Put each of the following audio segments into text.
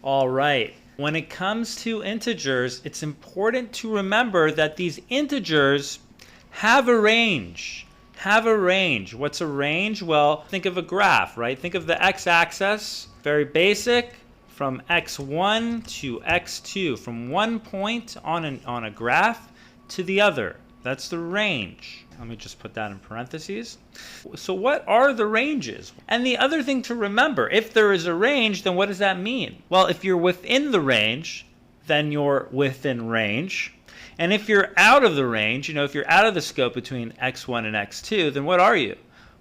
All right. When it comes to integers, it's important to remember that these integers have a range. Have a range. What's a range? Well, think of a graph, right? Think of the x-axis, very basic, from x1 to x2, from one point on a graph to the other. That's the range. Let me just put that in parentheses. So what are the ranges? And the other thing to remember, if there is a range, then what does that mean? Well, if you're within the range, then you're within range. And if you're out of the range, if you're out of the scope between x1 and x2, then what are you?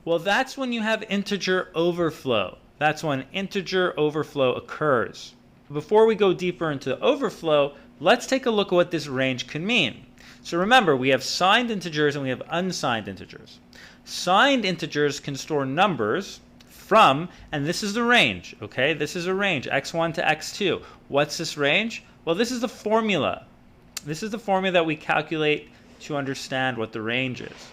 Well, that's when you have integer overflow. That's when integer overflow occurs. Before we go deeper into overflow, let's take a look at what this range can mean. So remember, we have signed integers and we have unsigned integers. Signed integers can store numbers from, and this is the range, okay? This is a range, x1 to x2. What's this range? Well, this is the formula. This is the formula that we calculate to understand what the range is.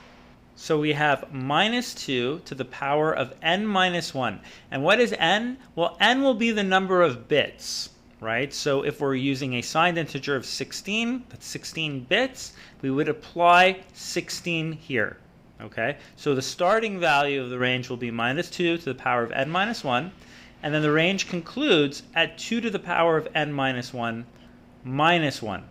So we have minus 2 to the power of n minus 1. And what is n? Well, n will be the number of bits, right? So if we're using a signed integer of 16, that's 16 bits, we would apply 16 here, okay? So the starting value of the range will be minus 2 to the power of n minus 1, and then the range concludes at 2 to the power of n minus 1 minus 1.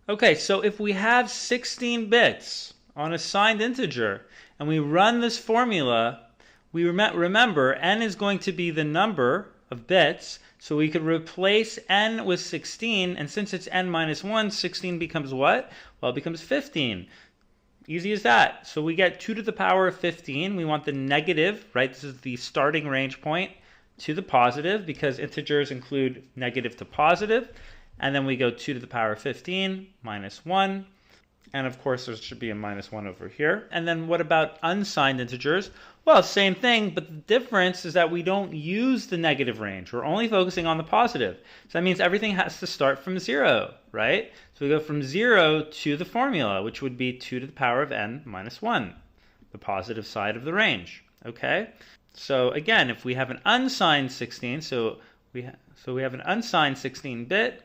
Okay, so if we have 16 bits on a signed integer, and we run this formula, we remember n is going to be the number of bits, so we could replace n with 16, and since it's n minus 1, 16 becomes what? Well, it becomes 15. Easy as that. So we get 2 to the power of 15. We want the negative, right? This is the starting range point, to the positive, because integers include negative to positive. And then we go 2 to the power of 15 minus 1. And of course, there should be a minus 1 over here. And then what about unsigned integers? Well, same thing, but the difference is that we don't use the negative range. We're only focusing on the positive. So that means everything has to start from 0, right? So we go from 0 to the formula, which would be 2 to the power of n minus 1, the positive side of the range, okay? So again, if we have an unsigned 16, so we have an unsigned 16-bit,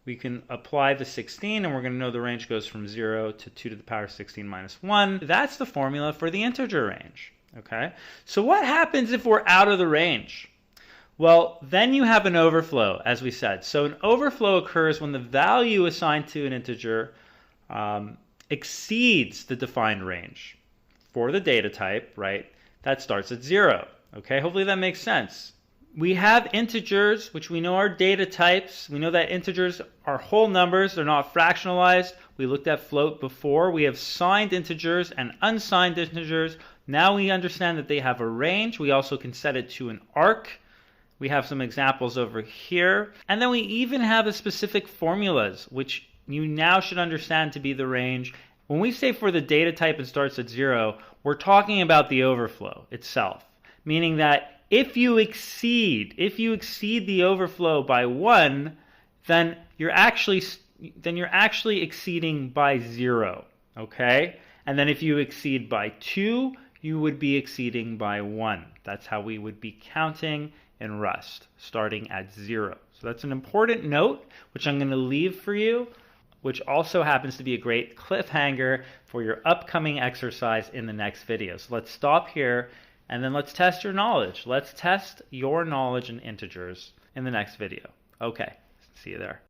we can apply the 16, and we're going to know the range goes from 0 to 2 to the power of 16 minus 1. That's the formula for the integer range, okay? So what happens if we're out of the range? Well, then you have an overflow, as we said. So an overflow occurs when the value assigned to an integer exceeds the defined range for the data type, right? That starts at 0, okay? Hopefully that makes sense. We have integers, which we know are data types. We know that integers are whole numbers. They're not fractionalized. We looked at float before. We have signed integers and unsigned integers. Now we understand that they have a range. We also can set it to an arc. We have some examples over here. And then we even have the specific formulas, which you now should understand to be the range. When we say for the data type it starts at 0, we're talking about the overflow itself, meaning that if you exceed the overflow by 1, then you're actually exceeding by 0, okay? And then if you exceed by 2, you would be exceeding by 1. That's how we would be counting in Rust, starting at 0. So that's an important note, which I'm going to leave for you, which also happens to be a great cliffhanger for your upcoming exercise in the next video. So let's stop here. And then let's test your knowledge. Let's test your knowledge in integers in the next video. Okay, see you there.